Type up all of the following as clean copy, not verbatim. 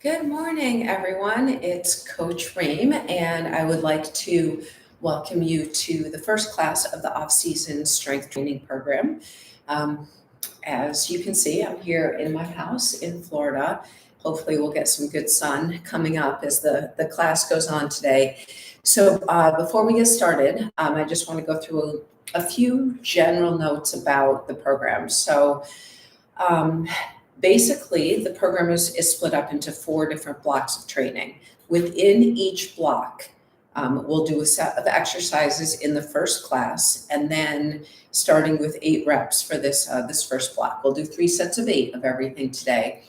Good morning, everyone. It's Coach Ream, and I would like to welcome you to the first class of the off-season strength training program. Um, as you can see, I'm here in my house in Florida. Hopefully we'll get some good sun coming up as the class goes on today. So before we get started, I just want to go through a few general notes about the program. Um, Basically, the program is split up into 4 different blocks of training. Within each block, we'll do a set of exercises in the first class, and then starting with 8 reps for this first block. We'll do 3 sets of 8 of everything today.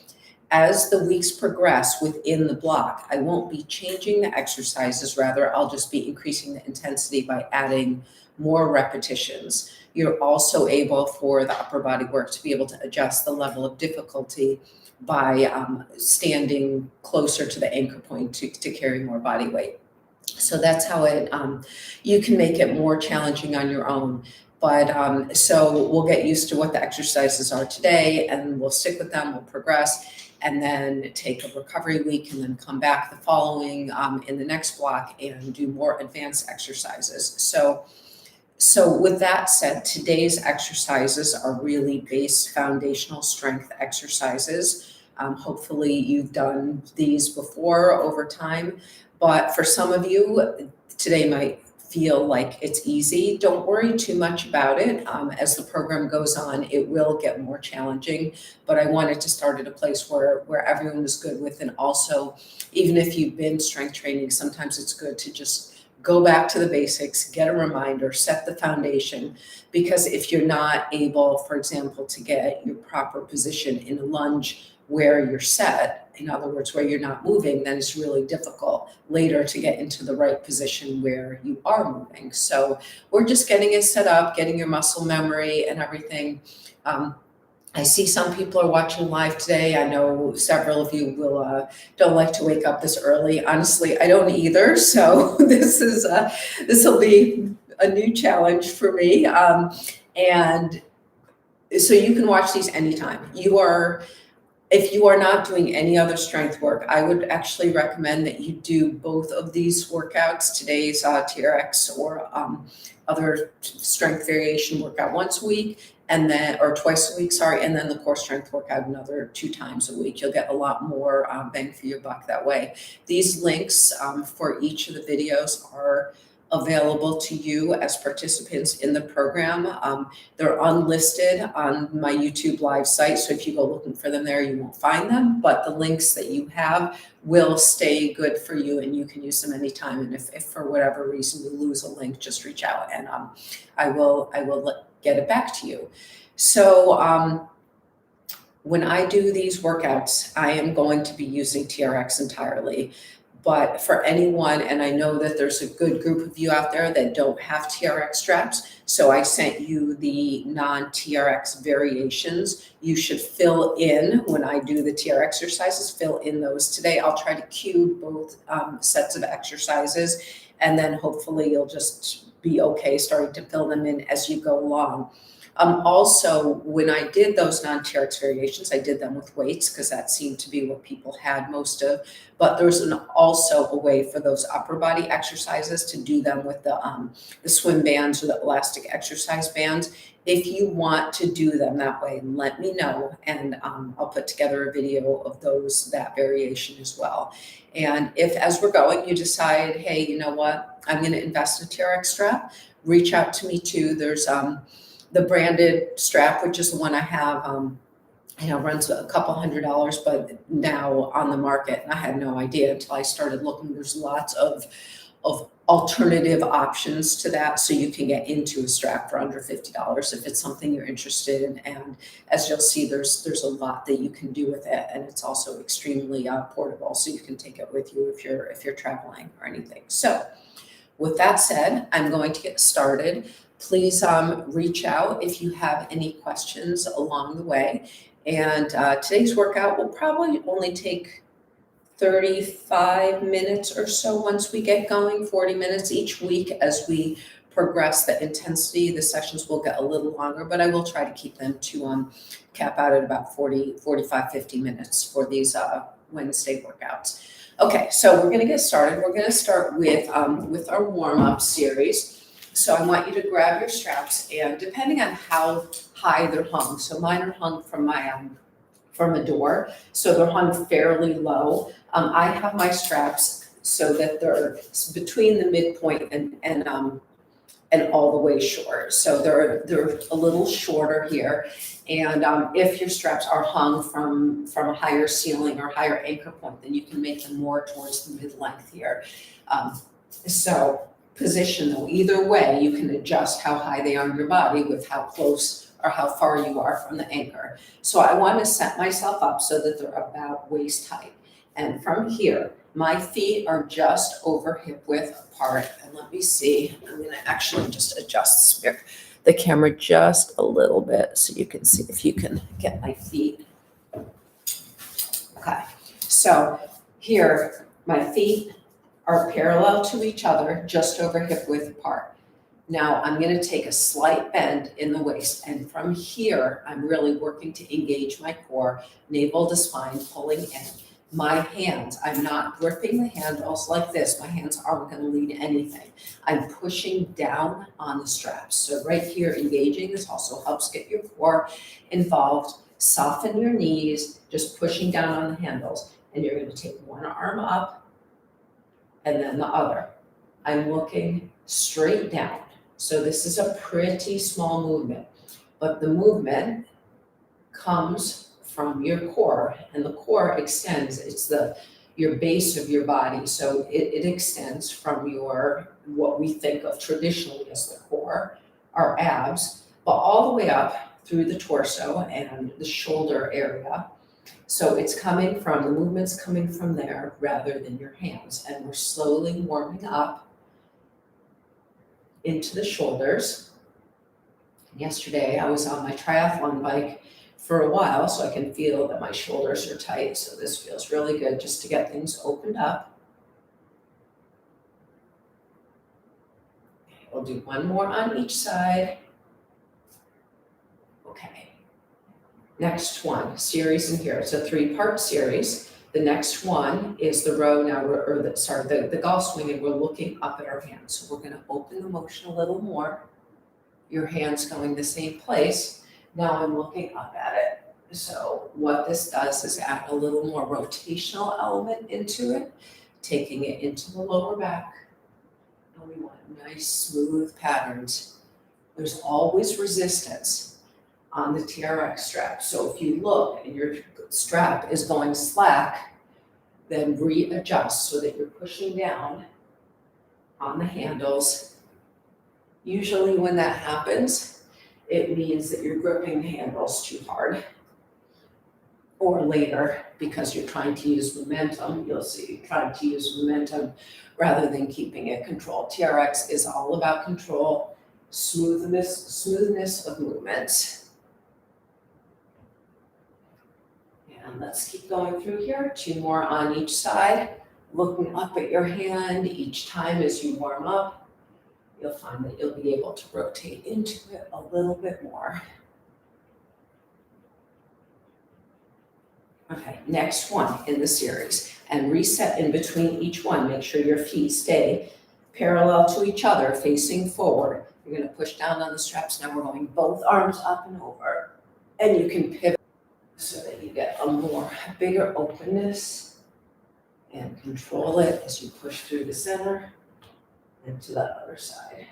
As the weeks progress within the block, I won't be changing the exercises, rather I'll just be increasing the intensity by adding more repetitions. You're also able, for the upper body work, to be able to adjust the level of difficulty by standing closer to the anchor point to carry more body weight. So that's how you can make it more challenging on your own. But so we'll get used to what the exercises are today, and we'll stick with them, we'll progress, and then take a recovery week, and then come back the following in the next block and do more advanced exercises. So with that said, today's exercises are really base foundational strength exercises. Hopefully you've done these before over time, but for some of you, today might feel like it's easy. Don't worry too much about it. As the program goes on, it will get more challenging, but I wanted to start at a place where everyone is good with, and also, even if you've been strength training, sometimes it's good to just go back to the basics, get a reminder, set the foundation, because if you're not able, for example, to get your proper position in a lunge where you're set, in other words, where you're not moving, then it's really difficult later to get into the right position where you are moving. So we're just getting it set up, getting your muscle memory and everything. I see some people are watching live today. I know several of you don't like to wake up this early. Honestly, I don't either. So this will be a new challenge for me. And so you can watch these anytime. If you are not doing any other strength work, I would actually recommend that you do both of these workouts, today's TRX or other strength variation workout once a week, and then, or twice a week, sorry, and then the core strength workout another 2 times a week. You'll get a lot more bang for your buck that way. These links for each of the videos are available to you as participants in the program. They're unlisted on my YouTube live site, so if you go looking for them there, you won't find them, but the links that you have will stay good for you, and you can use them anytime. And if for whatever reason you lose a link, just reach out, and I will get it back to you. So when I do these workouts, I am going to be using TRX entirely. But for anyone, and I know that there's a good group of you out there that don't have TRX straps, so I sent you the non-TRX variations. You should fill in, when I do the TRX exercises, fill in those today. I'll try to cue both sets of exercises, and then hopefully you'll just be okay starting to fill them in as you go along. Also, when I did those non-TRX variations, I did them with weights because that seemed to be what people had most of. But there's also a way for those upper body exercises to do them with the swim bands or the elastic exercise bands. If you want to do them that way, let me know, and I'll put together a video of that variation as well. And if, as we're going, you decide, hey, you know what, I'm going to invest in a TRX strap, reach out to me too. There's the branded strap, which is the one I have, runs a couple $100, but now on the market, and I had no idea until I started looking. There's lots of alternative options to that, so you can get into a strap for under $50 if it's something you're interested in. And as you'll see, there's a lot that you can do with it, and it's also extremely portable, so you can take it with you if you're traveling or anything. So with that said, I'm going to get started. Please reach out if you have any questions along the way. And today's workout will probably only take 35 minutes or so once we get going, 40 minutes each week. As we progress the intensity, the sessions will get a little longer, but I will try to keep them to cap out at about 40, 45, 50 minutes for these Wednesday workouts. Okay, so we're gonna get started. We're gonna start with our warm-up series. So I want you to grab your straps, and depending on how high they're hung, so mine are hung from from a door, so they're hung fairly low. I have my straps so that they're between the midpoint and all the way short. So they're a little shorter here. And if your straps are hung from a higher ceiling or higher anchor point, then you can make them more towards the mid-length here. So position though, either way, you can adjust how high they are on your body with how close or how far you are from the anchor. So I want to set myself up so that they're about waist height. And from here, my feet are just over hip width apart. And let me see, I'm gonna actually just adjust the camera just a little bit so you can see if you can get my feet. Okay, so here, my feet are parallel to each other, just over hip width apart. Now I'm gonna take a slight bend in the waist, and from here, I'm really working to engage my core, navel to spine, pulling in. My hands, I'm not gripping the handles like this. My hands aren't gonna lead anything. I'm pushing down on the straps. So right here, engaging, this also helps get your core involved. Soften your knees, just pushing down on the handles. And you're gonna take one arm up and then the other. I'm looking straight down. So this is a pretty small movement, but the movement comes from your core, and the core extends. It's your base of your body. So it extends from what we think of traditionally as the core, our abs, but all the way up through the torso and the shoulder area. So the movement's coming from there rather than your hands. And we're slowly warming up into the shoulders. Yesterday, I was on my triathlon bike for a while, so I can feel that my shoulders are tight. So this feels really good just to get things opened up. We'll do one more on each side. Okay. Next one, series in here. It's a 3-part series. The next one is the row now, the golf swing, and we're looking up at our hands. So we're gonna open the motion a little more. Your hands going the same place. Now I'm looking up at it. So what this does is add a little more rotational element into it, taking it into the lower back. And we want nice, smooth patterns. There's always resistance on the TRX strap. So if you look and your strap is going slack, then readjust so that you're pushing down on the handles. Usually when that happens, it means that you're gripping the handles too hard. Or later, because you're trying to use momentum, you'll see you're trying to use momentum rather than keeping it controlled. TRX is all about control, smoothness of movement. And let's keep going through here. 2 more on each side. Looking up at your hand each time as you warm up. You'll find that you'll be able to rotate into it a little bit more. Okay, next one in the series. And reset in between each one. Make sure your feet stay parallel to each other, facing forward. You're gonna push down on the straps. Now we're going both arms up and over. And you can pivot so that you get a bigger openness and control it as you push through the center. And to the other side.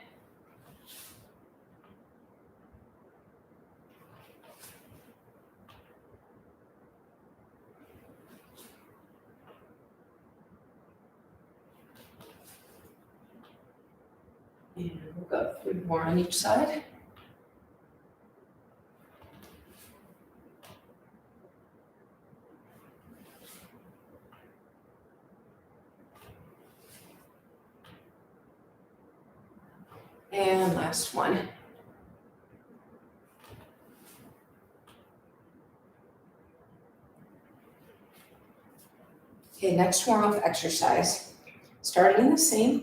And we'll go 3 more on each side. And last one. Okay, next warm-up exercise. Starting in the same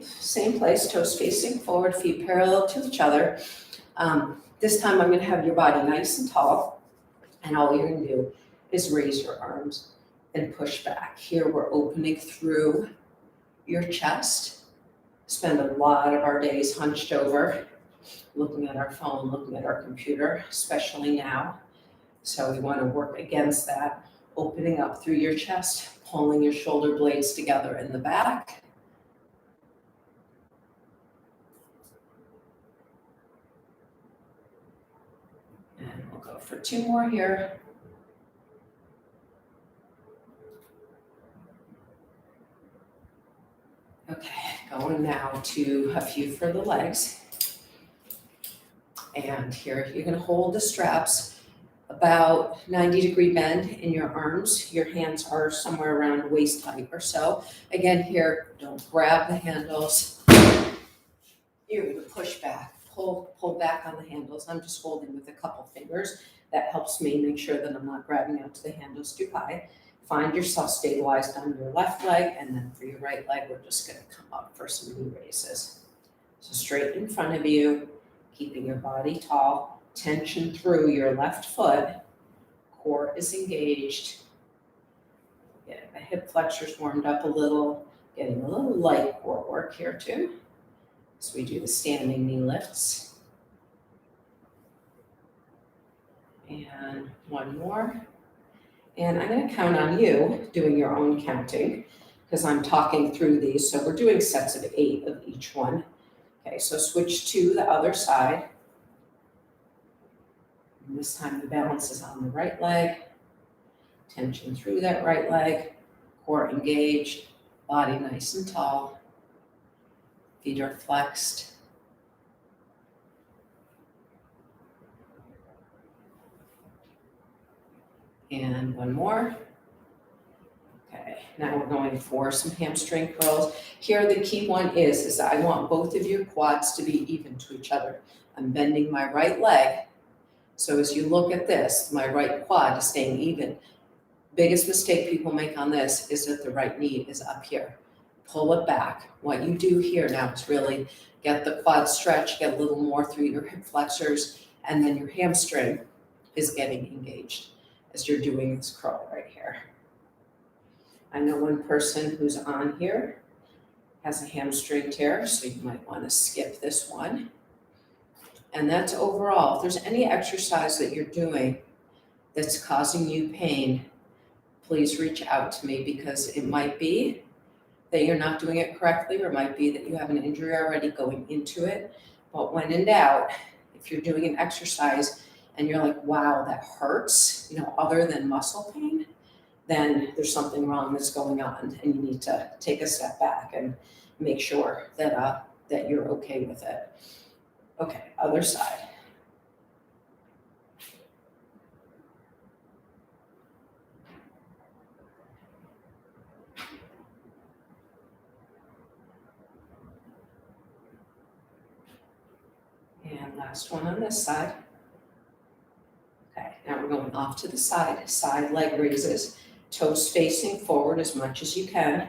place, toes facing forward, feet parallel to each other. This time I'm going to have your body nice and tall, and all you're going to do is raise your arms and push back. Here we're opening through your chest. Spend a lot of our days hunched over, looking at our phone, looking at our computer, especially now. So we want to work against that, opening up through your chest, pulling your shoulder blades together in the back. And we'll go for 2 more here. Okay, going now to a few for the legs. And here you're going to hold the straps about 90-degree bend in your arms. Your hands are somewhere around waist height or so. Again, here, don't grab the handles. You're going to push back, pull back on the handles. I'm just holding with a couple fingers. That helps me make sure that I'm not grabbing out to the handles too high. Find yourself stabilized on your left leg, and then for your right leg, we're just going to come up for some knee raises. So straight in front of you, keeping your body tall, tension through your left foot, core is engaged. Get the hip flexors warmed up a little, getting a little light core work here too. So we do the standing knee lifts. And 1 more. And I'm going to count on you doing your own counting because I'm talking through these. So we're doing sets of 8 of each one. Okay, so switch to the other side. And this time the balance is on the right leg. Tension through that right leg. Core engaged. Body nice and tall. Feet are flexed. And 1 more. Okay, now we're going for some hamstring curls. Here the key one is I want both of your quads to be even to each other. I'm bending my right leg. So as you look at this, my right quad is staying even. Biggest mistake people make on this is that the right knee is up here. Pull it back. What you do here now is really get the quad stretch, get a little more through your hip flexors, and then your hamstring is getting engaged as you're doing this curl right here. I know one person who's on here has a hamstring tear, so you might want to skip this one. And that's overall. If there's any exercise that you're doing that's causing you pain, please reach out to me because it might be that you're not doing it correctly, or it might be that you have an injury already going into it. But when in doubt, if you're doing an exercise and you're like, wow, that hurts, other than muscle pain, then there's something wrong that's going on and you need to take a step back and make sure that you're okay with it. Okay, other side. And last one on this side. Okay, now we're going off to the side leg raises, toes facing forward as much as you can.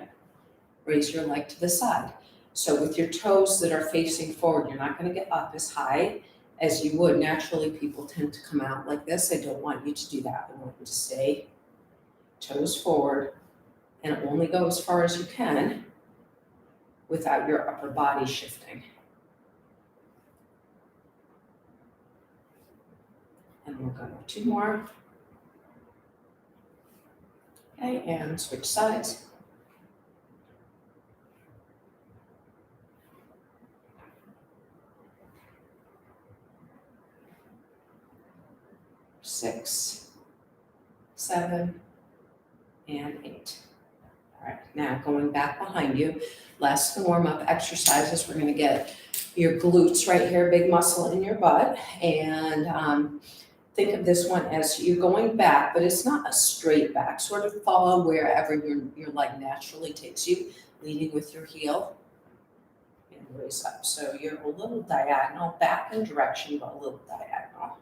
Raise your leg to the side. So with your toes that are facing forward, you're not going to get up as high as you would. Naturally, people tend to come out like this. I don't want you to do that. I want you to stay toes forward and only go as far as you can without your upper body shifting. And we'll go 2 more. Okay, and switch sides. Six, 7, and 8. All right, now going back behind you, last warm-up exercises. We're going to get your glutes right here, big muscle in your butt, and think of this one as you're going back, but it's not a straight back. Sort of follow wherever your leg naturally takes you, leading with your heel and raise up. So you're a little diagonal, back in direction, but a little diagonal.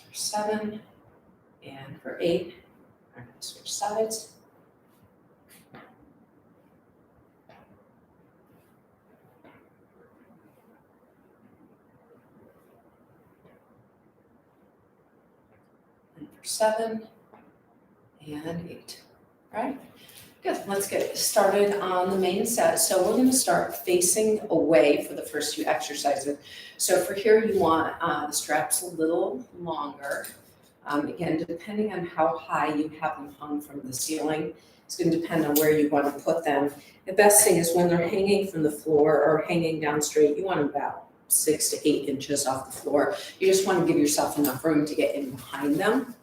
For 7 and for 8. I'm going to switch sides. for 7 and 8. All right, good. Let's get started on the main set. So we're going to start facing away for the first few exercises. So for here, you want the straps a little longer. Again, depending on how high you have them hung from the ceiling, it's going to depend on where you want to put them. The best thing is when they're hanging from the floor or hanging down straight, you want them about 6 to 8 inches off the floor. You just want to give yourself enough room to get in behind them.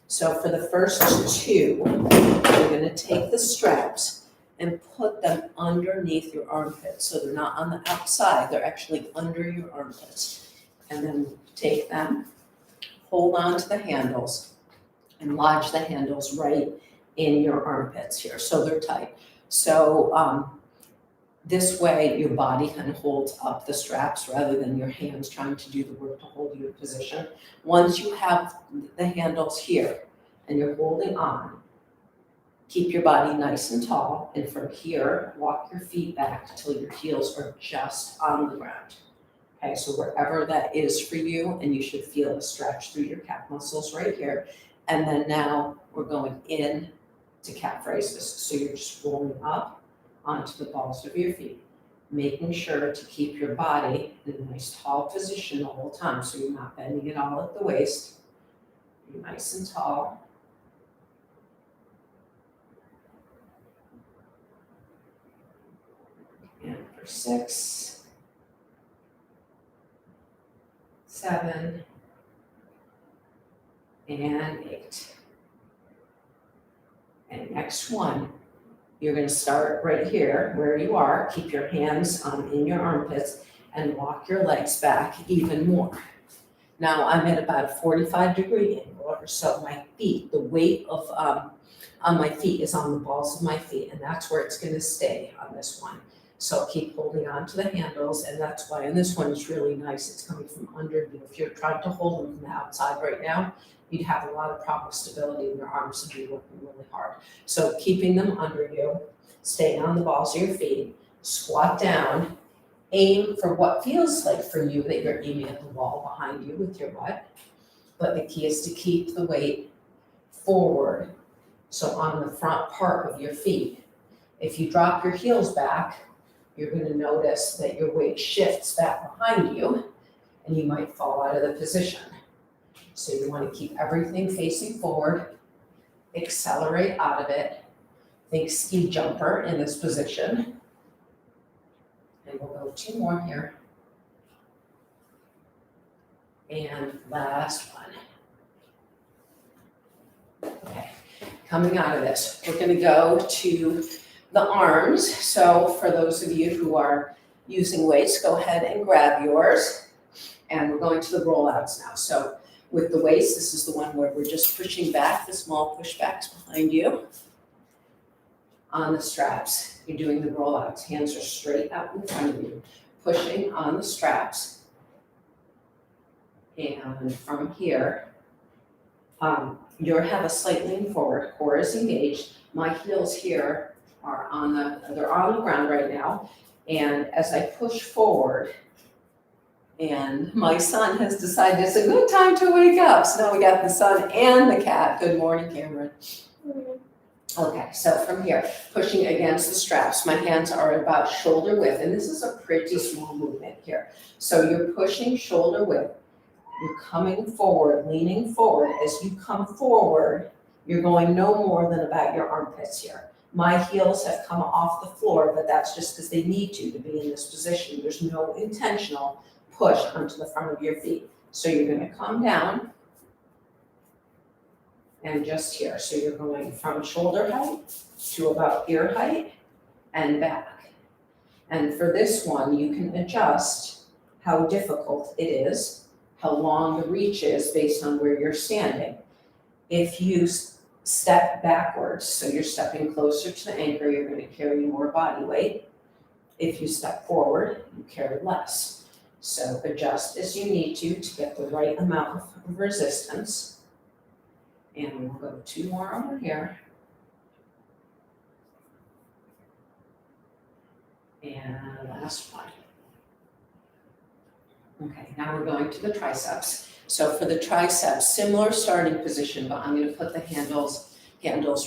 So for the first 2, you're going to take the straps and put them underneath your armpits. So they're not on the outside, they're actually under your armpits. And then take them, hold on to the handles, and lodge the handles right in your armpits here, so they're tight. So this way your body kind of holds up the straps rather than your hands trying to do the work to hold you in position. Once you have the handles here and you're holding on, keep your body nice and tall, and from here, walk your feet back until your heels are just on the ground. Okay, so wherever that is for you, and you should feel a stretch through your calf muscles right here. And then now we're going in to calf raises. So you're just rolling up onto the balls of your feet, making sure to keep your body in a nice tall position the whole time. So you're not bending it all at the waist. You're nice and tall. And for 6, 7, and 8. And next one, you're going to start right here where you are. Keep your hands in your armpits and walk your legs back even more. Now I'm at about a 45-degree angle, so my feet, the weight of on my feet is on the balls of my feet, and that's where it's going to stay on this one. So keep holding on to the handles, and that's why on this one it's really nice. It's coming from under you. If you're trying to hold them from the outside right now, you'd have a lot of problem with stability in your arms and be working really hard. So keeping them under you, staying on the balls of your feet, squat down, aim for what feels like for you that you're aiming at the wall behind you with your butt. But the key is to keep the weight forward, so on the front part of your feet. If you drop your heels back, you're going to notice that your weight shifts back behind you and you might fall out of the position. So you want to keep everything facing forward, accelerate out of it, think ski jumper in this position. And we'll go 2 more here. And last one. Okay, coming out of this, we're going to go to the arms. So for those of you who are using weights, go ahead and grab yours. And we're going to the rollouts now. So with the waist, this is the one where we're just pushing back, the small pushbacks behind you. On the straps, you're doing the rollouts. Hands are straight out in front of you, pushing on the straps. And from here, you have a slight lean forward, core is engaged. My heels here are they're on the ground right now. And as I push forward, and my son has decided it's a good time to wake up. So now we got the son and the cat. Good morning, Cameron. Okay, so from here, pushing against the straps, my hands are about shoulder width, and this is a pretty small movement here. So you're pushing shoulder width, you're coming forward, leaning forward. As you come forward, you're going no more than about your armpits here. My heels have come off the floor, but that's just because they need to be in this position. There's no intentional push onto the front of your feet. So you're going to come down and just here. So you're going from shoulder height to about ear height and back. And for this one, you can adjust how difficult it is, how long the reach is based on where you're standing. If you step backwards, so you're stepping closer to the anchor, you're going to carry more body weight. If you step forward, you carry less. So adjust as you need to get the right amount of resistance. And we'll go 2 more over here. And last one. Okay, now we're going to the triceps. So for the triceps, similar starting position, but I'm gonna put the handles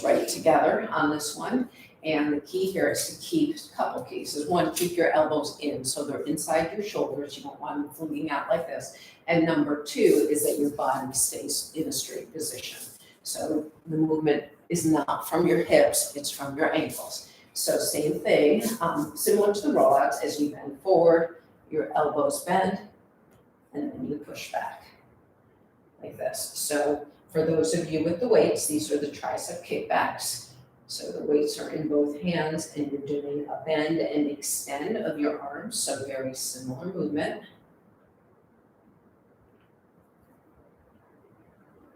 right together on this one. And the key here is to keep a couple cases. One, keep your elbows in, so they're inside your shoulders. You don't want them flinging out like this. And number two is that your body stays in a straight position. So the movement is not from your hips, it's from your ankles. So same thing, similar to the rollouts, as you bend forward, your elbows bend, and then you push back like this. So for those of you with the weights, these are the tricep kickbacks. So the weights are in both hands and you're doing a bend and extend of your arms, so very similar movement.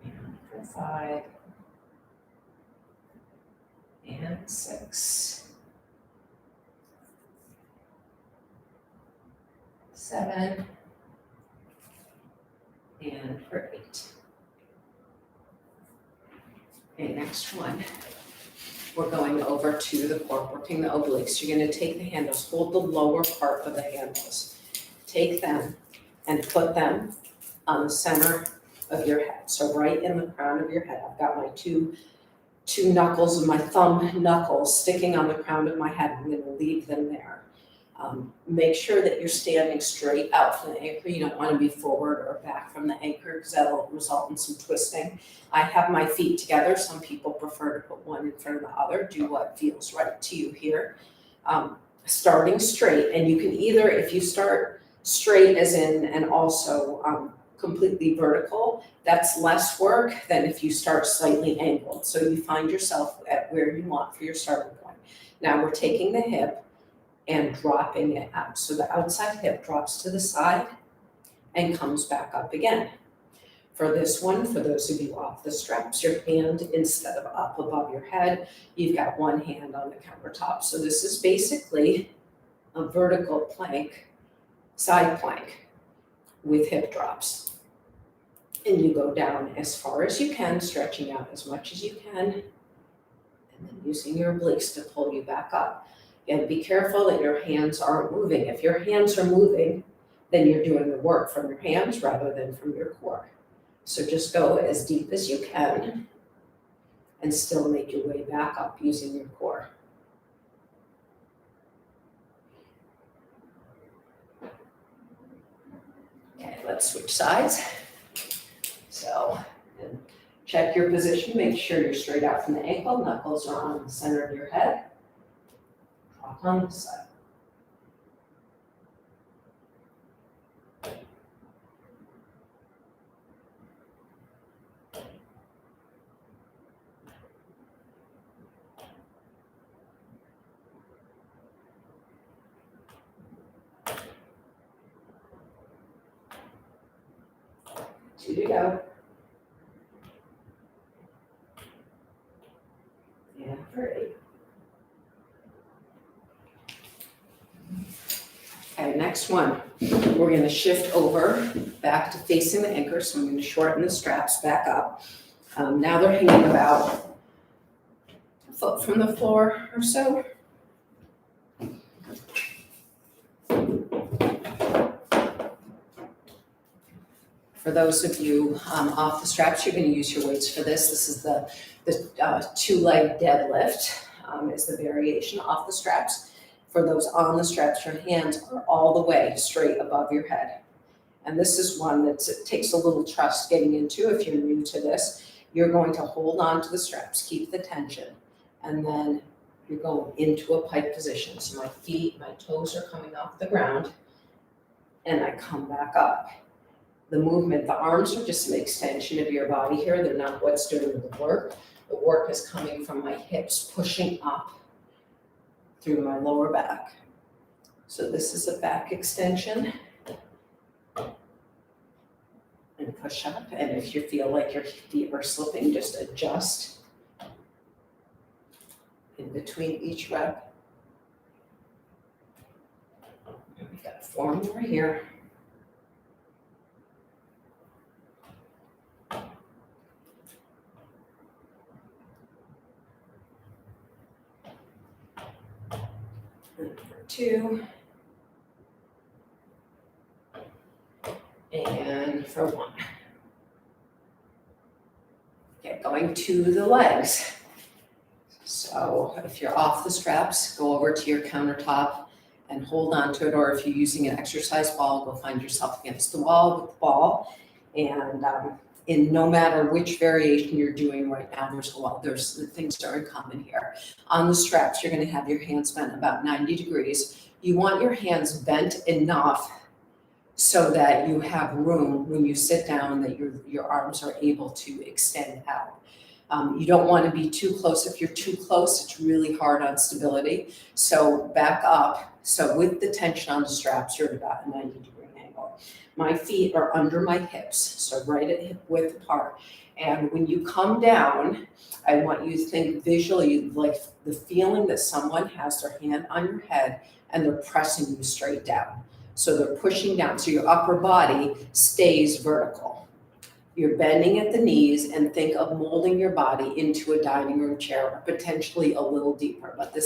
And for 5 and 6, 7, and for 8. Okay, next one. We're going over to the core, working the obliques. You're gonna take the handles, hold the lower part of the handles. Take them and put them on the center of your head. So right in the crown of your head. I've got my two knuckles of my thumb knuckles sticking on the crown of my head. I'm gonna leave them there. Make sure that you're standing straight out from the anchor. You don't want to be forward or back from the anchor because that'll result in some twisting. I have my feet together. Some people prefer to put one in front of the other. Do what feels right to you here. Starting straight, and you can either, if you start straight as in and also completely vertical, that's less work than if you start slightly angled. So you find yourself at where you want for your starting point. Now we're taking the hip and dropping it out. So the outside hip drops to the side and comes back up again. For this one, for those of you off the straps, your hand, instead of up above your head, you've got one hand on the countertop. So this is basically a vertical plank, side plank with hip drops. And you go down as far as you can, stretching out as much as you can, and then using your obliques to pull you back up. And be careful that your hands aren't moving. If your hands are moving, then you're doing the work from your hands rather than from your core. So just go as deep as you can and still make your way back up using your core. Okay, let's switch sides. So check your position, make sure you're straight out from the ankle, knuckles are on the center of your head. Drop on the side. Two to go. And for 8. Okay, next one. We're going to shift over back to facing the anchor. So I'm going to shorten the straps back up. Now they're hanging about a foot from the floor or so. For those of you off the straps, you're going to use your weights for this. This is the two-leg deadlift is the variation off the straps. For those on the straps, your hands are all the way straight above your head. And this is one that takes a little trust getting into if you're new to this. You're going to hold on to the straps, keep the tension, and then you're going into a pike position. So my feet, my toes are coming off the ground, and I come back up. The movement, the arms are just an extension of your body here. They're not what's doing the work. The work is coming from my hips pushing up through my lower back. So this is a back extension. And push up. And if you feel like your feet are slipping, just adjust in between each rep. And we've got 4 more here. And for 2. for 1. Okay, going to the legs. So if you're off the straps, go over to your countertop and hold on to it, or if you're using an exercise ball, go find yourself against the wall with the ball. And in no matter which variation you're doing right now, there's the things that are in common here. On the straps, you're going to have your hands bent about 90 degrees. You want your hands bent enough so that you have room when you sit down, that your arms are able to extend out. You don't want to be too close. If you're too close, it's really hard on stability. So back up. So with the tension on the straps, you're at about a 90-degree angle. My feet are under my hips, so right at hip width apart. And when you come down, I want you to think visually like the feeling that someone has their hand on your head and they're pressing you straight down. So they're pushing down, so your upper body stays vertical. You're bending at the knees, and think of molding your body into a dining room chair, or potentially a little deeper, but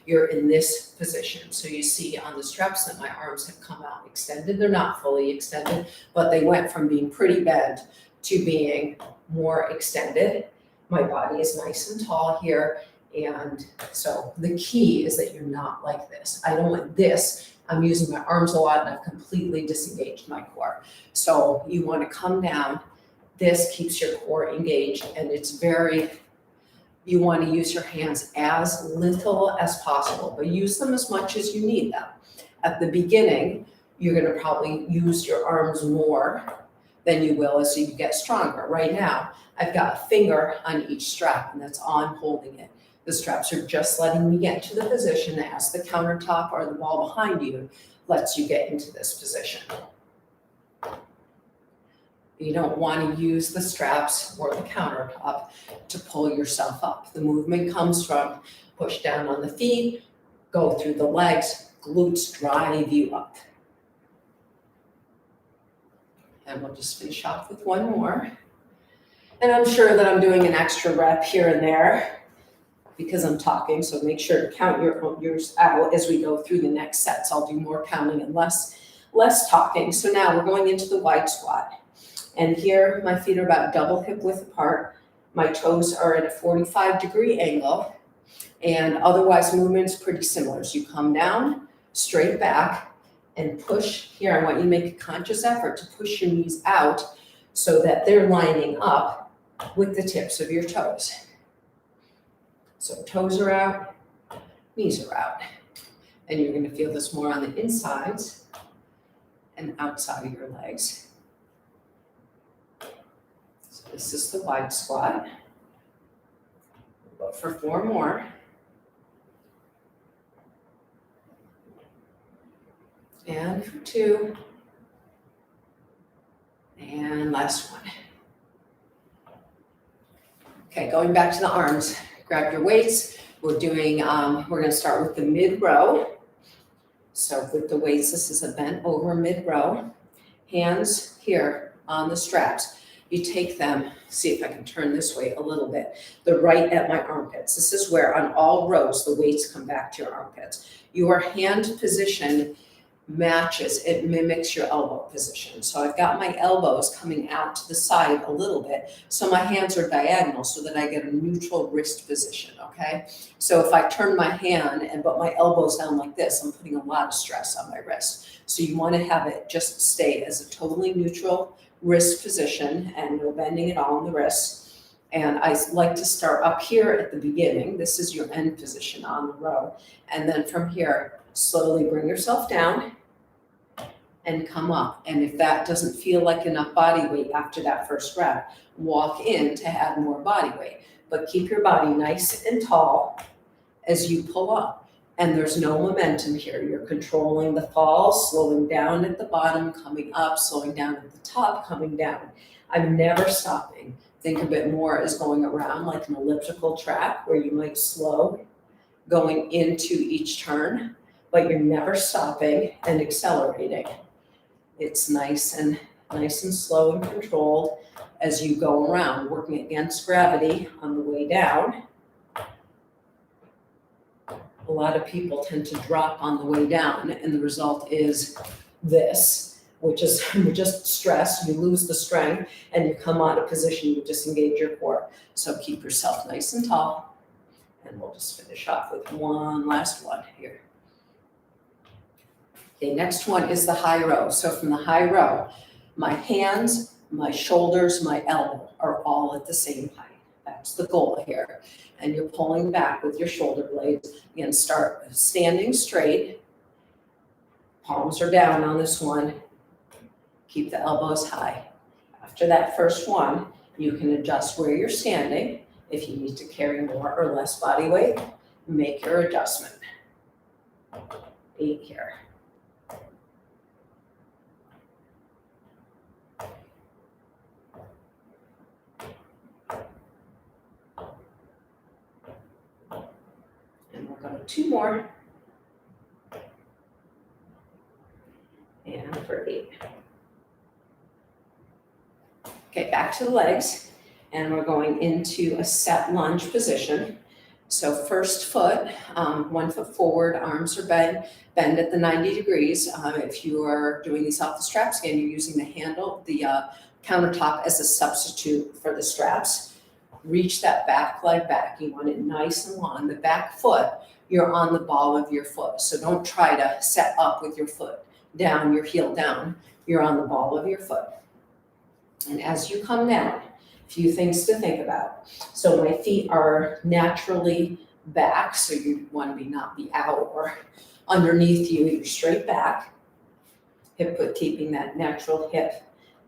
you're in this position. So you see on the straps that my arms have come out extended. They're not fully extended, but they went from being pretty bent to being more extended. My body is nice and tall here. And so the key is that you're not like this. I don't want this. I'm using my arms a lot and I've completely disengaged my core. So you want to come down. This keeps your core engaged, and you want to use your hands as little as possible, but use them as much as you need them. At the beginning, you're going to probably use your arms more than you will as you get stronger. Right now, I've got a finger on each strap, and that's all I'm holding it. The straps are just letting me get to the position as the countertop or the wall behind you lets you get into this position. You don't want to use the straps or the countertop to pull yourself up. The movement comes from push down on the feet, go through the legs, glutes drive you up. And we'll just finish off with one more. And I'm sure that I'm doing an extra rep here and there because I'm talking, so make sure to count yours out as we go through the next sets. I'll do more counting and less talking. So now we're going into the wide squat. And here, my feet are about double hip width apart. My toes are at a 45-degree angle. And otherwise, movement's pretty similar. So you come down, straight back, and push. Here, I want you to make a conscious effort to push your knees out so that they're lining up with the tips of your toes. So toes are out, knees are out. And you're going to feel this more on the insides and outside of your legs. This is the wide squat. We'll go for 4 more. And for 2. And last one. Okay, going back to the arms. Grab your weights. We're going to start with the mid row. So with the weights, this is a bent over mid row. Hands here on the straps. You take them, see if I can turn this way a little bit. They're right at my armpits. This is where on all rows, the weights come back to your armpits. Your hand position matches, it mimics your elbow position. So I've got my elbows coming out to the side a little bit. So my hands are diagonal so that I get a neutral wrist position, okay? So if I turn my hand and put my elbows down like this, I'm putting a lot of stress on my wrist. So you want to have it just stay as a totally neutral wrist position and no bending at all in the wrists. And I like to start up here at the beginning. This is your end position on the row. And then from here, slowly bring yourself down and come up. And if that doesn't feel like enough body weight after that first rep, walk in to add more body weight. But keep your body nice and tall as you pull up. And there's no momentum here. You're controlling the fall, slowing down at the bottom, coming up, slowing down at the top, coming down. I'm never stopping. Think of it more as going around like an elliptical track where you might slow going into each turn, but you're never stopping and accelerating. It's nice and slow and controlled as you go around, working against gravity on the way down. A lot of people tend to drop on the way down, and the result is this. which is just stress. You lose the strength and you come out of position, you disengage your core. So keep yourself nice and tall. And we'll just finish off with one last one here. Okay, next one is the high row. So from the high row, my hands, my shoulders, my elbow are all at the same height. That's the goal here. And you're pulling back with your shoulder blades. Again, start standing straight. Palms are down on this one. Keep the elbows high. After that first one, you can adjust where you're standing. If you need to carry more or less body weight, make your adjustment. 8 here. And we'll go 2 more. And for 8. Okay, back to the legs. And we're going into a set lunge position. So first foot, 1 foot forward, arms are bend at the 90 degrees. If you are doing these off the straps, again, you're using the handle, the countertop as a substitute for the straps. Reach that back leg back. You want it nice and long. The back foot, you're on the ball of your foot. So don't try to set up with your foot down, your heel down. You're on the ball of your foot. And as you come down, a few things to think about. So my feet are naturally back, so you want to not be out or underneath you. You're straight back. Hip width, keeping that natural hip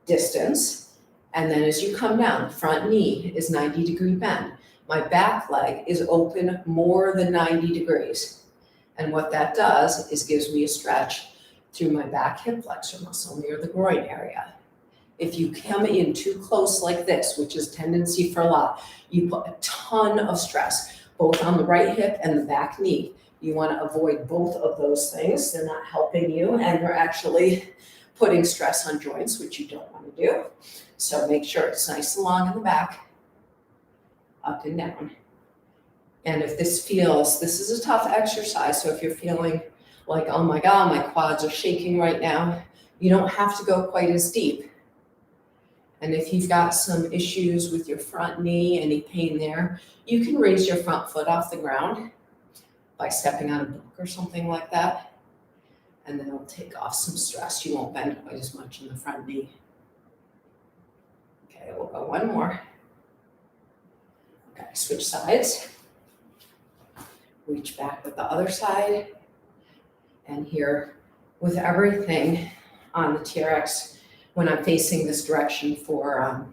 distance. And then as you come down, front knee is 90-degree bend. My back leg is open more than 90 degrees. And what that does is gives me a stretch through my back hip flexor muscle near the groin area. If you come in too close like this, which is tendency for a lot, you put a ton of stress, both on the right hip and the back knee. You want to avoid both of those things. They're not helping you, and they're actually putting stress on joints, which you don't want to do. So make sure it's nice and long in the back, up and down. And if this is a tough exercise, so if you're feeling like, oh my God, my quads are shaking right now, you don't have to go quite as deep. And if you've got some issues with your front knee, any pain there, you can raise your front foot off the ground by stepping on a book or something like that. And then it'll take off some stress. You won't bend quite as much in the front knee. Okay, we'll go 1 more. Okay, switch sides. Reach back with the other side. And here, with everything on the TRX, when I'm facing this direction for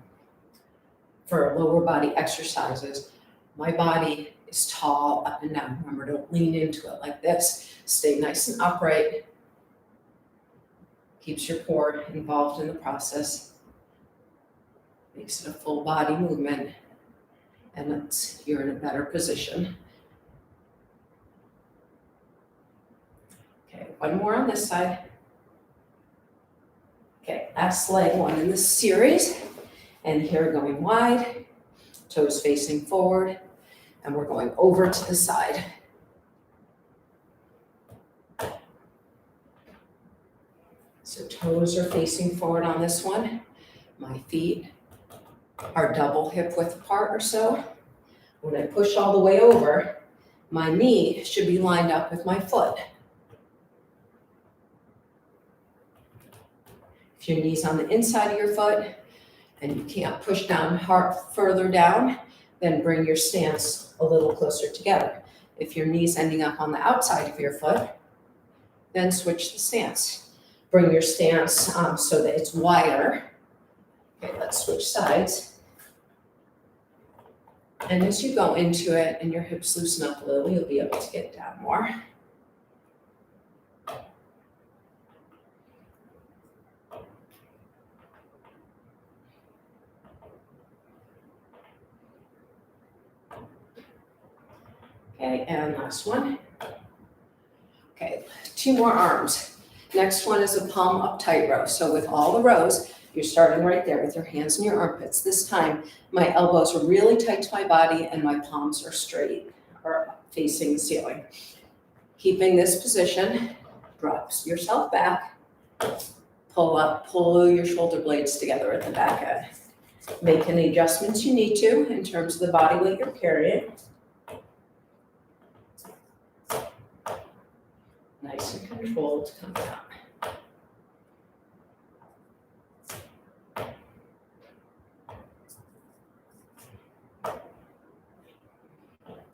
lower body exercises, my body is tall up and down. Remember, don't lean into it like this. Stay nice and upright. Keeps your core involved in the process. Makes it a full body movement. And you're in a better position. Okay, 1 more on this side. Okay, last leg one in this series. And here going wide, toes facing forward, and we're going over to the side. So toes are facing forward on this one. My feet are double hip width apart or so. When I push all the way over, my knee should be lined up with my foot. If your knee's on the inside of your foot and you can't push down hard further down, then bring your stance a little closer together. If your knee's ending up on the outside of your foot, then switch the stance. Bring your stance so that it's wider. Okay, let's switch sides. And as you go into it and your hips loosen up a little, you'll be able to get down more. Okay, and last one. Okay, 2 more arms. Next one is a palm up tight row. So with all the rows, you're starting right there with your hands in your armpits. This time, my elbows are really tight to my body and my palms are straight or facing the ceiling. Keeping this position, drop yourself back, Pull up, pull your shoulder blades together at the back end. Make any adjustments you need to in terms of the body weight you're carrying. Nice and controlled, come down.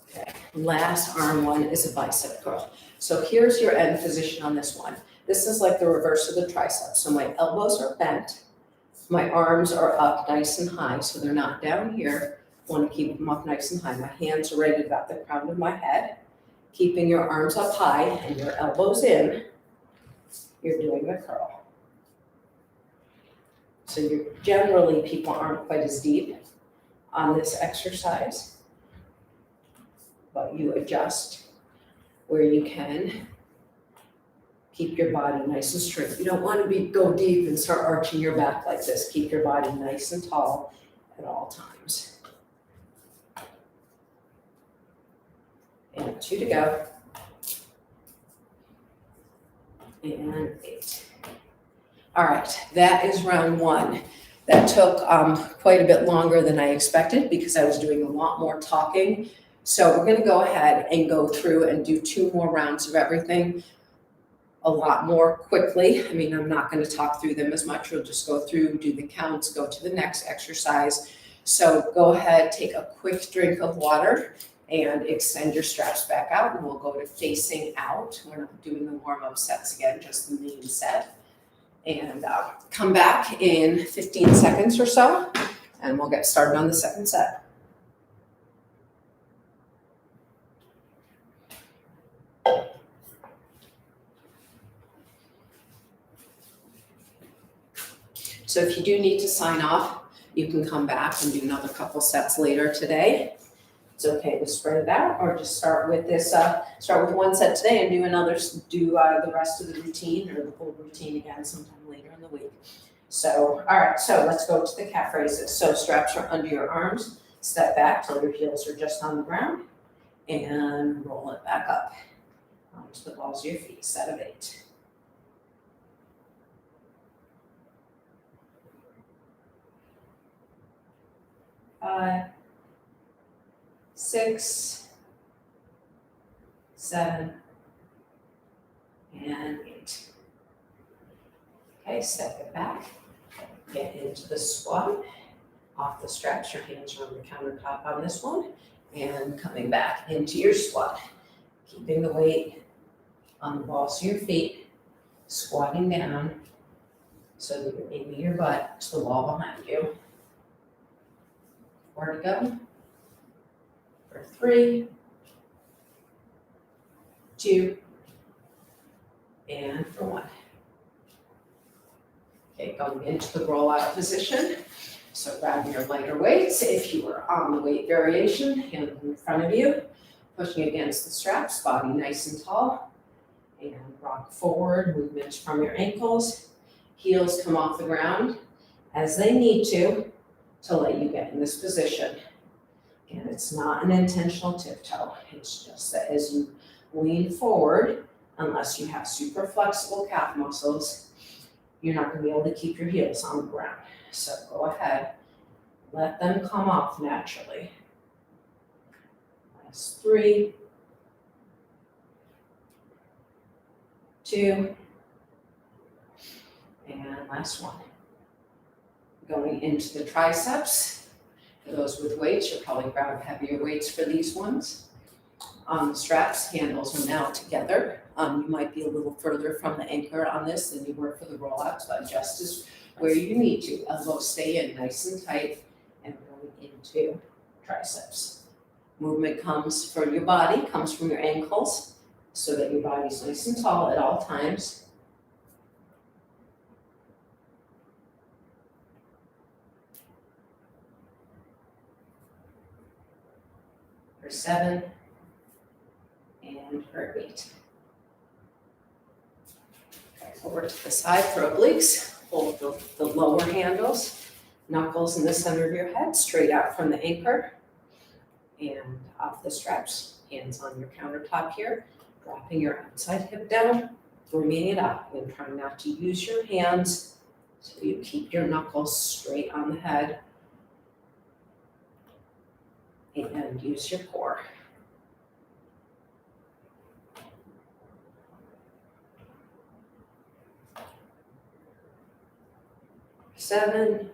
Okay, last arm one is a bicep curl. So here's your end position on this one. This is like the reverse of the triceps. So my elbows are bent, my arms are up nice and high, so they're not down here. I want to keep them up nice and high. My hands are right at about the crown of my head. Keeping your arms up high and your elbows in, you're doing the curl. So generally, people aren't quite as deep on this exercise, but you adjust where you can. Keep your body nice and straight. You don't want to go deep and start arching your back like this. Keep your body nice and tall at all times. And 2 to go. And 8. All right, that is round 1. That took quite a bit longer than I expected because I was doing a lot more talking. So we're gonna go ahead and go through and do 2 more rounds of everything a lot more quickly. I mean, I'm not gonna talk through them as much. We'll just go through, do the counts, go to the next exercise. So go ahead, take a quick drink of water and extend your straps back out, and we'll go to facing out. We're not doing the warm-up sets again, just the main set. And come back in 15 seconds or so, and we'll get started on the second set. So if you do need to sign off, you can come back and do another couple sets later today. It's okay to spread it out, or just start with this. Start with 1 set today and do the rest of the routine or the full routine again sometime later in the week. So, all right. So let's go to the calf raises. So straps are under your arms. Step back till your heels are just on the ground, and roll it back up onto the balls of your feet. Set of 8. 5, 6, 7, and 8. Okay, step it back. Get into the squat. Off the straps, your hands are on the countertop on this one. And coming back into your squat. Keeping the weight on the balls of your feet. Squatting down so that you're aiming your butt to the wall behind you. 4 to go. For 3, 2, and for 1. Okay, going into the roll-out position. So grab your lighter weights. If you are on the weight variation, hands in front of you, pushing against the straps, body nice and tall. And rock forward, movement from your ankles. Heels come off the ground as they need to let you get in this position. And it's not an intentional tiptoe. It's just that as you lean forward, unless you have super flexible calf muscles, you're not going to be able to keep your heels on the ground. So go ahead, let them come off naturally. Last 3, 2, and last 1. Going into the triceps. For those with weights, you'll probably grab heavier weights for these ones. On the straps, handles are now together. You might be a little further from the anchor on this than you were for the rollouts, but adjust is where you need to. Elbows stay in nice and tight, and going into triceps. Movement comes from your body, comes from your ankles, so that your body's nice and tall at all times. For 7, and for 8. Okay, over to the side for obliques. Hold the lower handles, knuckles in the center of your head, straight out from the anchor, and off the straps. Hands on your countertop here, dropping your outside hip down, bringing it up and trying not to use your hands, so you keep your knuckles straight on the head and use your core. Seven,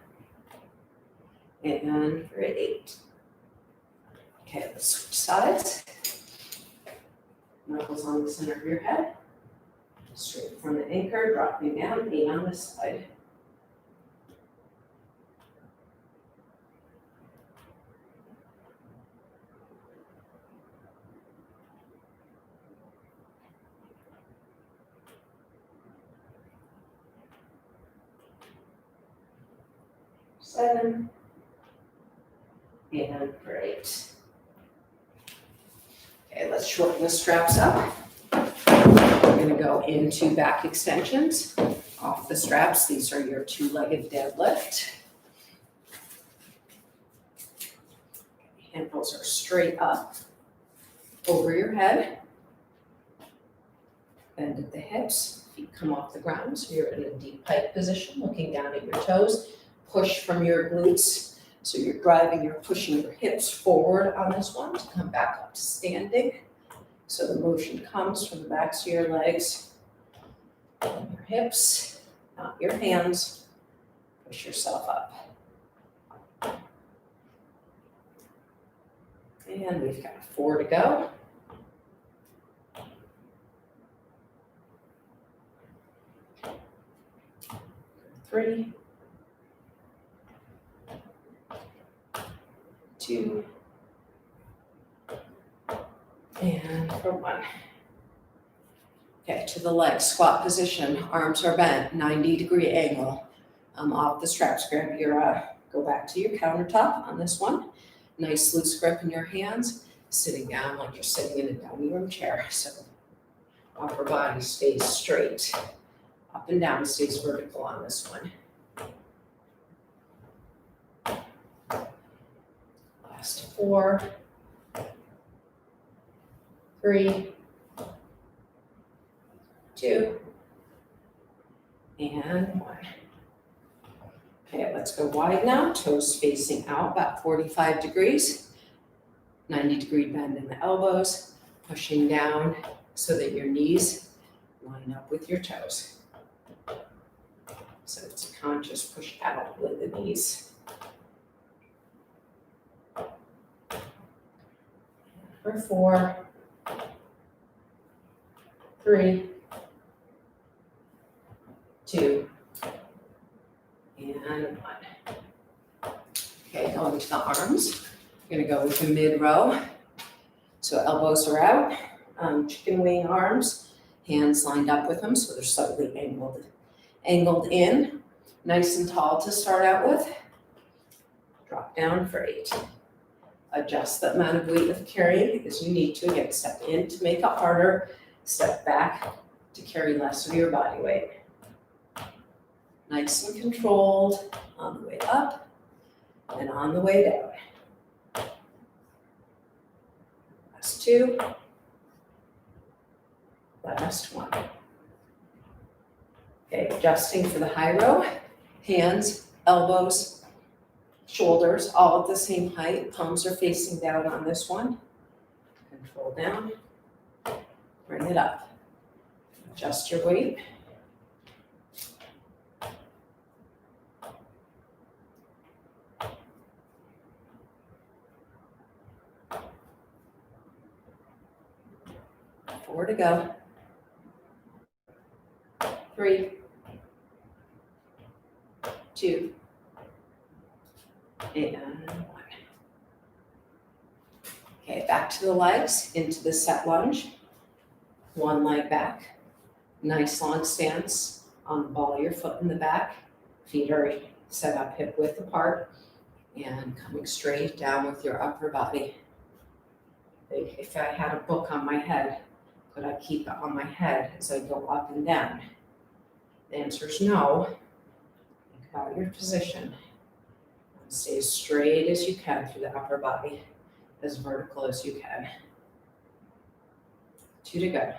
and for 8. Okay, let's switch sides. Knuckles on the center of your head. Straight from the anchor, dropping down, 8 on this side. Seven, and for 8. Okay, let's shorten the straps up. We're going to go into back extensions off the straps. These are your two-legged deadlift. Handles are straight up over your head. Bend at the hips, feet come off the ground, so you're in a deep pike position, looking down at your toes. Push from your glutes, so you're pushing your hips forward on this one to come back up to standing. So the motion comes from the backs of your legs, and your hips, not your hands. Push yourself up. And we've got 4 to go. 3, 2, and for 1. Okay, to the legs, squat position, arms are bent, 90-degree angle. Off the straps, grab your, go back to your countertop on this one. Nice loose grip in your hands, sitting down like you're sitting in a dining room chair. So upper body stays straight, up and down stays vertical on this one. Last 4, 3, 2, and 1. Okay, let's go wide now, toes facing out about 45 degrees, 90-degree bend in the elbows, pushing down so that your knees line up with your toes. So it's a conscious push out with the knees. For 4, 3, 2, and 1. Okay, going to the arms. You're gonna go with the mid row. So elbows are out, chicken wing arms, hands lined up with them so they're slightly angled in. Nice and tall to start out with. Drop down for 8. Adjust the amount of weight of carrying as you need to. Again, step in to make it harder, step back to carry less of your body weight. Nice and controlled on the way up and on the way down. Last 2. Last 1. Okay, adjusting for the high row. Hands, elbows, shoulders, all at the same height. Palms are facing down on this one. Control down. Bring it up. Adjust your weight. Four to go. 3, 2, and 1. Okay, back to the legs, into the set lunge. One leg back. Nice long stance on the ball of your foot in the back. Feet are set up hip width apart and coming straight down with your upper body. If I had a book on my head, could I keep it on my head as I go up and down? The answer is no. Think about your position. Stay as straight as you can through the upper body, as vertical as you can. 2 to go.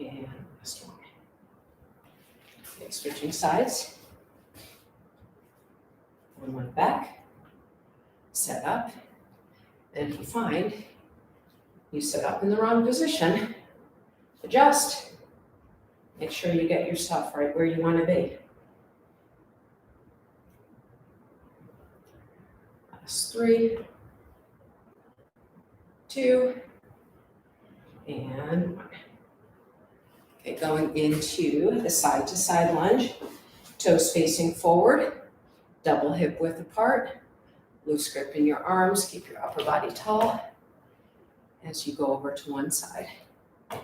And last one. Okay, switching sides. One back, set up, and if you find you set up in the wrong position, adjust. Make sure you get yourself right where you want to be. Last 3, 2, and 1. Okay, going into the side-to-side lunge, toes facing forward, double hip width apart, loose grip in your arms, keep your upper body tall as you go over to one side. And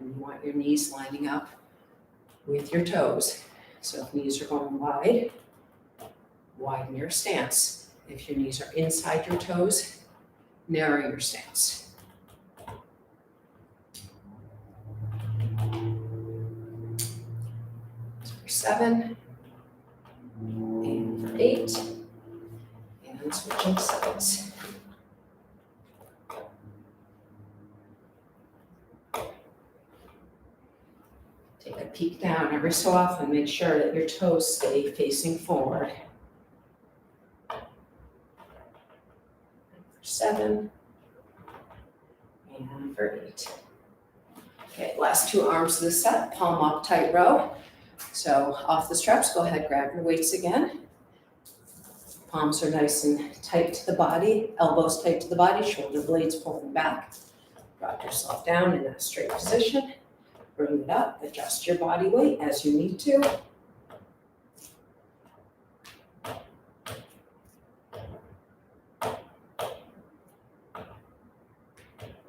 you want your knees lining up with your toes. So if knees are going wide, widen your stance. If your knees are inside your toes, narrow your stance. For 7, and for 8, and switching sides. Take a peek down every so often. Make sure that your toes stay facing forward. For 7, and for 8. Okay, last 2 arms of the set, palm up, tight row. So off the straps, go ahead, grab your weights again. Palms are nice and tight to the body, elbows tight to the body, shoulder blades pulling back. Drop yourself down in that straight position. Bring it up, adjust your body weight as you need to.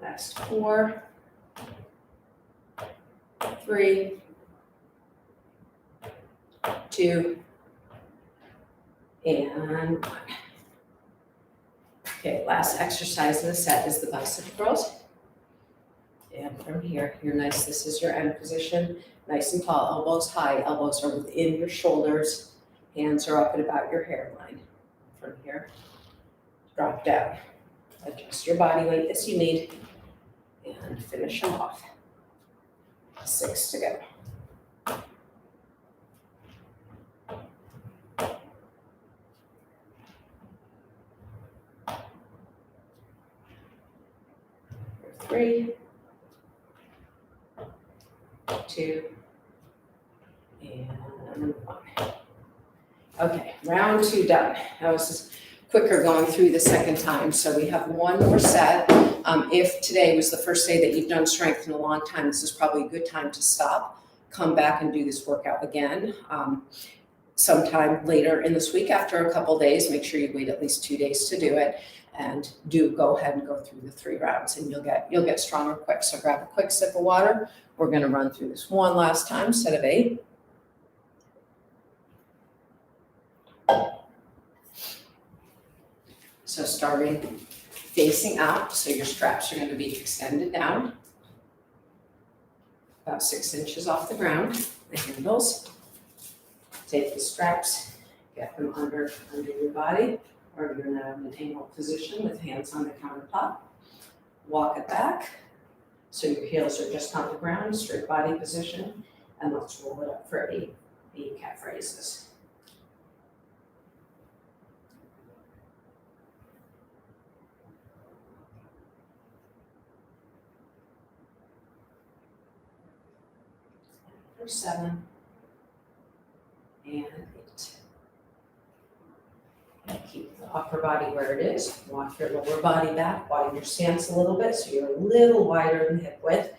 Last 4, 3, 2, and 1. Okay, last exercise in the set is the bicep curls. And from here, you're nice. This is your end position. Nice and tall, elbows high. Elbows are within your shoulders. Hands are up at about your hairline. From here, drop down. Adjust your body weight as you need. And finish them off. 6 to go. For 3, 2, and 1. Okay, round 2 done. That was just quicker going through the second time. So we have one more set. If today was the first day that you've done strength in a long time, this is probably a good time to stop, come back and do this workout again. Sometime later in this week, after a couple days, make sure you wait at least 2 days to do it, and go ahead and go through the 3 rounds, and you'll get stronger quick. So grab a quick sip of water. We're going to run through this one last time, set of 8. So starting facing out, so your straps are going to be extended down, about 6 inches off the ground, the handles. Take the straps, get them under your body, or you're in an angled position with hands on the countertop. Walk it back, so your heels are just on the ground, straight body position, and let's roll it up for 8 calf raises. For 7, and 8. And keep the upper body where it is. Walk your lower body back, widen your stance a little bit so you're a little wider than hip width.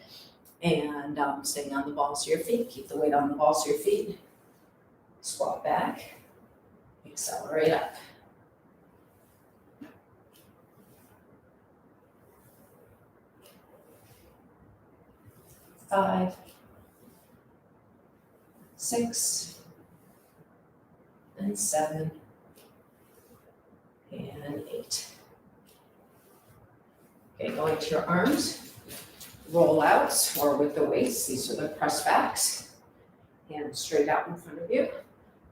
And staying on the balls of your feet. Keep the weight on the balls of your feet. Squat back. Accelerate up. Five, 6, and 7, and 8. Okay, going to your arms, roll outs, or with the weights, these are the press backs. Hands straight out in front of you,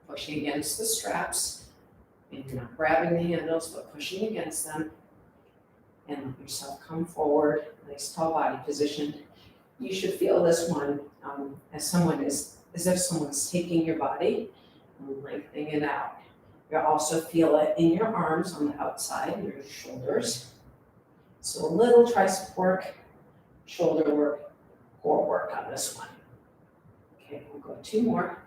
pushing against the straps. And you're not grabbing the handles, but pushing against them. And let yourself come forward, nice tall body position. you should feel this one as if someone's taking your body and lengthening it out. You'll also feel it in your arms on the outside, your shoulders. So a little tricep work, shoulder work, core work on this one. Okay, we'll go 2 more.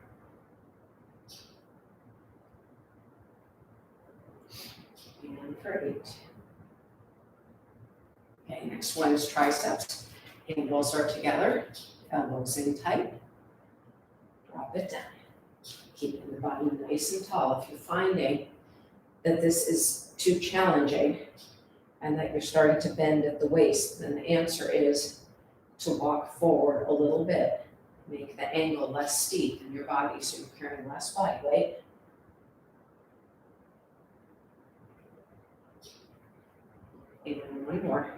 And for 8. Okay, next one is triceps. Elbows are together, elbows in tight. Drop it down. Keeping the body nice and tall. If you're finding that this is too challenging and that you're starting to bend at the waist, then the answer is to walk forward a little bit. Make the angle less steep in your body so you're carrying less body weight. And 1 more.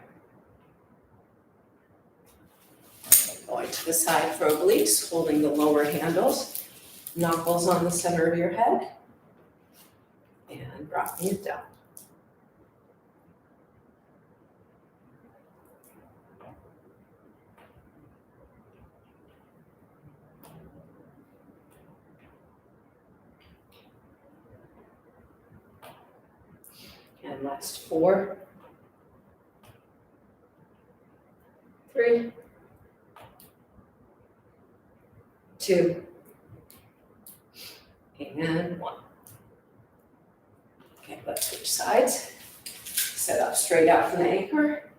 Going to the side for obliques, holding the lower handles, knuckles on the center of your head, and dropping it down. And last 4, 3, 2, and 1. Okay, let's switch sides. Set up straight out from the anchor.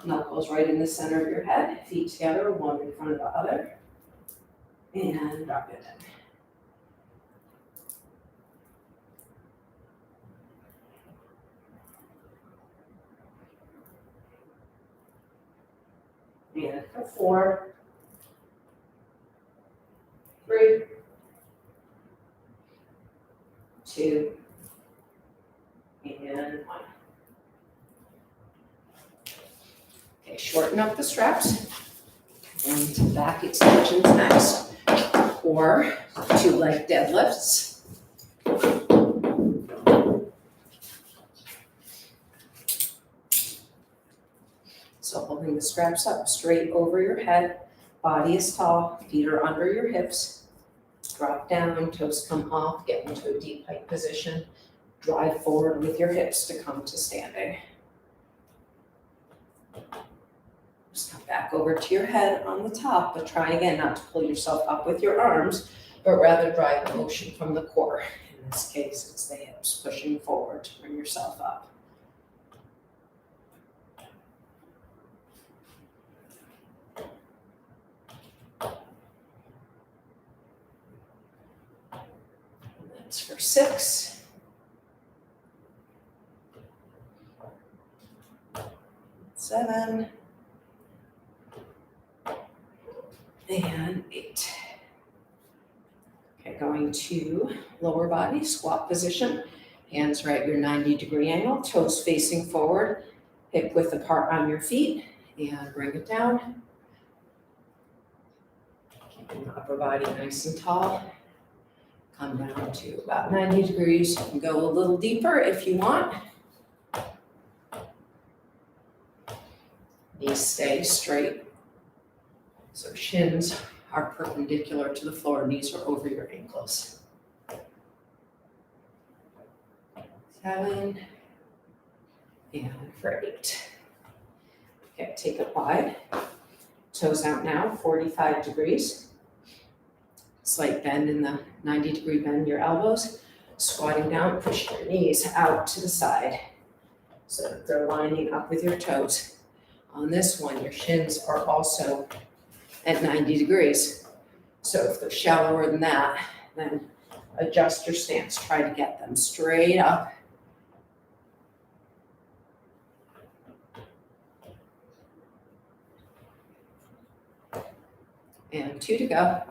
Knuckles right in the center of your head. Feet together, one in front of the other. And drop it in. And for 4, 3, 2, and 1. Okay, shorten up the straps. Going to back extensions next, or 2 leg deadlifts. So holding the straps up straight over your head, body is tall, feet are under your hips. Drop down, toes come off, get into a deep pike position. Drive forward with your hips to come to standing. Just come back over to your head on the top, but try again not to pull yourself up with your arms, but rather drive the motion from the core. In this case, it's the hips pushing forward to bring yourself up. That's for 6. 7. And 8. Okay, going to lower body, squat position. Hands are at your 90-degree angle, toes facing forward, hip width apart on your feet, and bring it down. Keeping the upper body nice and tall. Come down to about 90 degrees. You can go a little deeper if you want. Knees stay straight. So shins are perpendicular to the floor, knees are over your ankles. 7, and for 8. Okay, take it wide. Toes out now, 45 degrees. Slight bend in the 90-degree bend in your elbows. Squatting down, push your knees out to the side so that they're lining up with your toes. On this one, your shins are also at 90 degrees. So if they're shallower than that, then adjust your stance. Try to get them straight up. And 2 to go.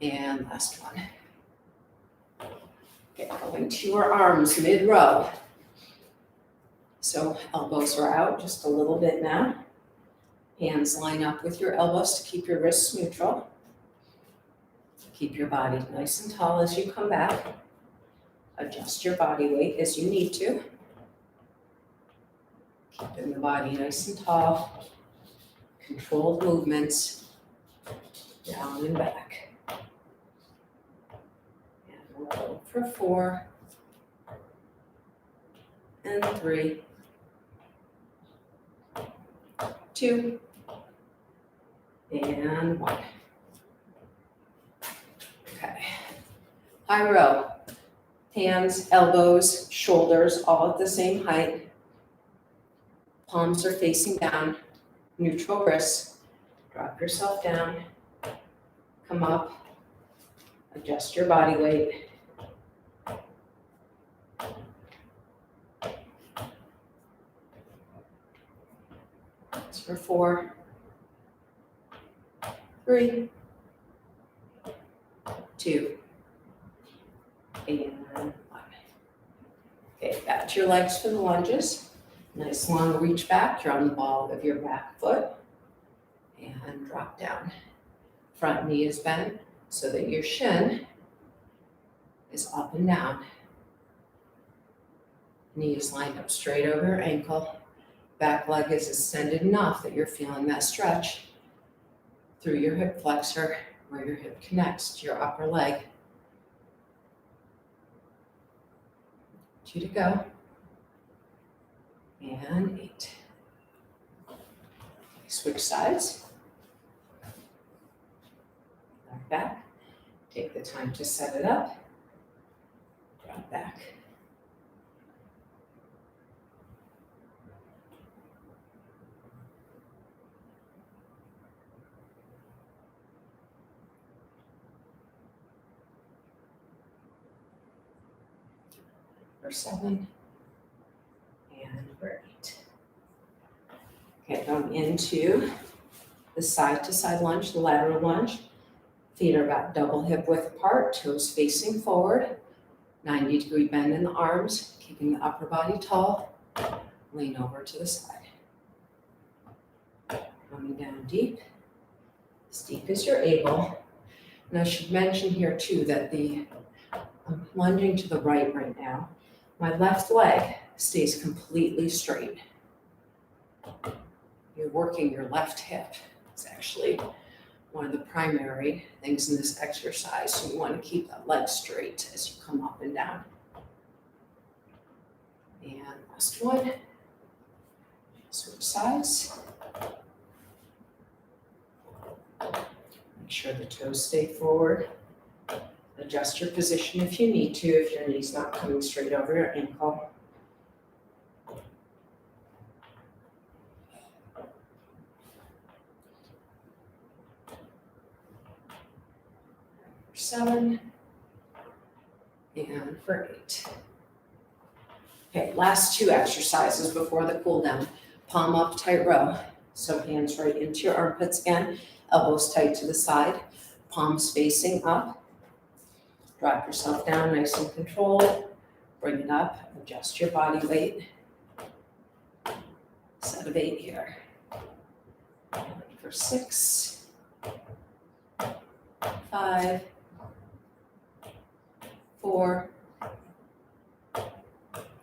And last one. Okay, going to your arms, mid-row. So elbows are out just a little bit now. Hands line up with your elbows to keep your wrists neutral. Keep your body nice and tall as you come back. Adjust your body weight as you need to. Keeping the body nice and tall. Controlled movements, down and back. And we'll go for 4 and 3, 2, and 1. Okay. High row. Hands, elbows, shoulders, all at the same height. Palms are facing down. Neutral wrists. Drop yourself down. Come up. Adjust your body weight. That's for 4, 3, 2, and 1. Okay, back to your legs for the lunges. Nice long reach back. You're on the ball of your back foot. And drop down. Front knee is bent so that your shin is up and down. Knee is lined up straight over your ankle. Back leg is extended enough that you're feeling that stretch through your hip flexor where your hip connects to your upper leg. 2 to go. And 8. Switch sides. Back. Take the time to set it up. Drop back. For 7 and for 8. Okay, going into the side-to-side lunge, the lateral lunge. Feet are about double hip width apart, toes facing forward. 90-degree bend in the arms, keeping the upper body tall. Lean over to the side. Coming down deep, as deep as you're able. And I should mention here too that I'm lunging to the right now. My left leg stays completely straight. You're working your left hip. It's actually one of the primary things in this exercise. So you want to keep that leg straight as you come up and down. And last one. Switch sides. Make sure the toes stay forward. Adjust your position if you need to, if your knee's not coming straight over your ankle. For 7 and for 8. Okay, last 2 exercises before the cool down. Palm up, tight row. So hands right into your armpits again, elbows tight to the side, palms facing up. Drop yourself down nice and controlled. Bring it up, adjust your body weight. Set of 8 here. And for 6, 5, 4,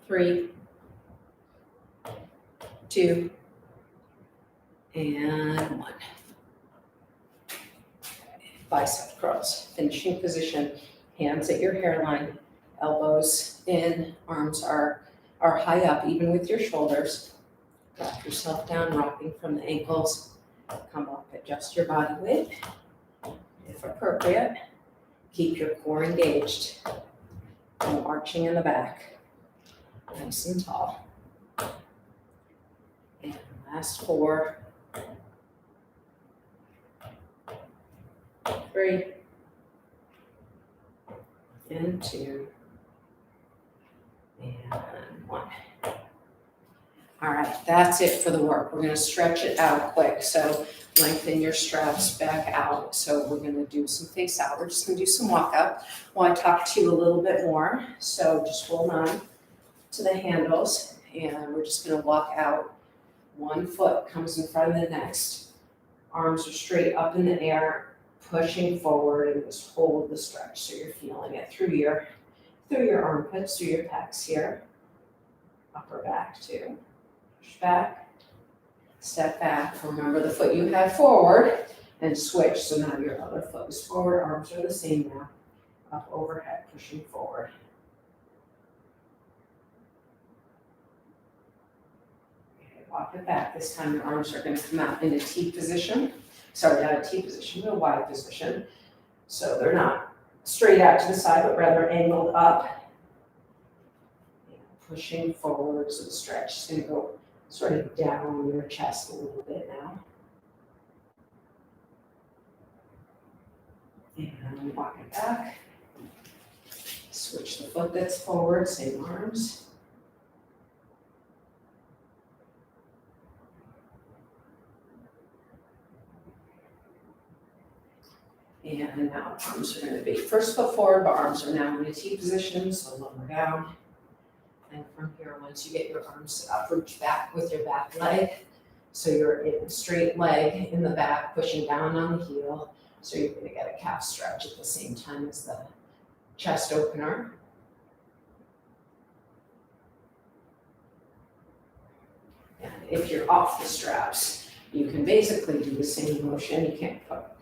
3, 2, and 1. Bicep curls, finishing position. Hands at your hairline, elbows in, arms are high up, even with your shoulders. Drop yourself down, rocking from the ankles. Come up, adjust your body weight. If appropriate, keep your core engaged. No arching in the back. Nice and tall. And last 4, 3, and 2, and 1. All right, that's it for the work. We're going to stretch it out quick. So lengthen your straps back out. So we're going to do some face out. We're just going to do some walk up while I talk to you a little bit more. So just hold on to the handles and we're just going to walk out. One foot comes in front of the next. Arms are straight up in the air, pushing forward, and just hold the stretch so you're feeling it through your armpits, through your pecs here. Upper back too. Push back, Step back, remember the foot you had forward, and switch. So now your other foot is forward, arms are the same now. Up overhead, pushing forward. Okay, walk it back. This time your arms are going to come out in a T position. Sorry, not a T position, but a Y position. So they're not straight out to the side, but rather angled up. Pushing forward, so the stretch is going to go sort of down your chest a little bit now. And walk it back. Switch the foot that's forward, same arms. And now arms are going to be first foot forward, but arms are now in a T position, so lower down. And from here, once you get your arms up, reach back with your back leg. So you're in a straight leg in the back, pushing down on the heel. So you're going to get a calf stretch at the same time as the chest opener. And if you're off the straps, you can basically do the same motion. You can't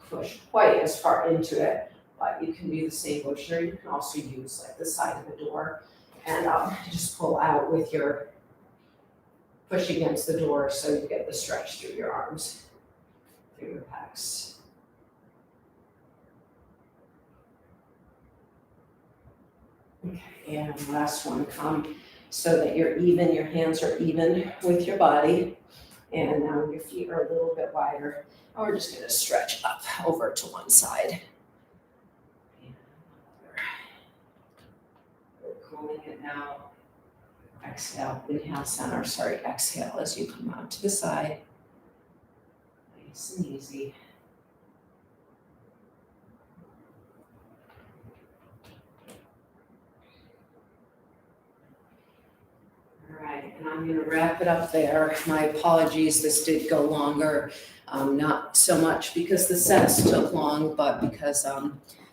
push quite as far into it, but you can do the same motion, or you can also use like the side of the door and just pull out with your push against the door so you get the stretch through your arms, through your pecs. Okay, and last one, come so that you're even, your hands are even with your body, and now your feet are a little bit wider. And we're just gonna stretch up over to one side. We're combing it now. Exhale, inhale, center, sorry, exhale as you come out to the side. Nice and easy. All right, and I'm going to wrap it up there. My apologies, this did go longer. Not so much because the sets took long, but because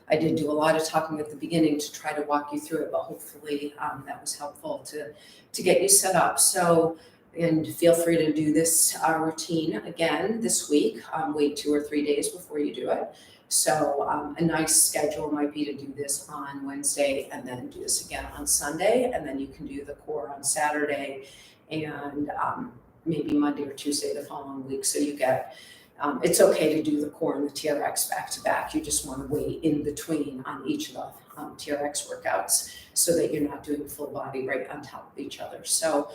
I did do a lot of talking at the beginning to try to walk you through it, but hopefully that was helpful to get you set up. So, and feel free to do this routine again this week. Wait 2 or 3 days before you do it. So a nice schedule might be to do this on Wednesday and then do this again on Sunday, and then you can do the core on Saturday and maybe Monday or Tuesday the following week. So you get, it's okay to do the core and the TRX back to back. You just want to wait in between on each of the TRX workouts so that you're not doing full body right on top of each other. So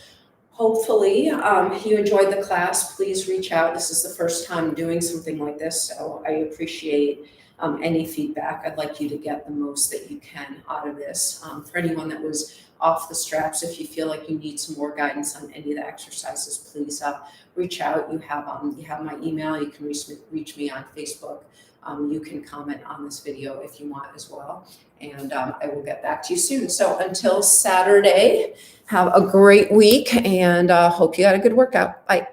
hopefully you enjoyed the class. Please reach out. This is the first time doing something like this, so I appreciate any feedback. I'd like you to get the most that you can out of this. For anyone that was off the straps, if you feel like you need some more guidance on any of the exercises, please reach out. You have my email. You can reach me on Facebook. You can comment on this video if you want as well, and I will get back to you soon. So until Saturday, have a great week, and hope you had a good workout. Bye.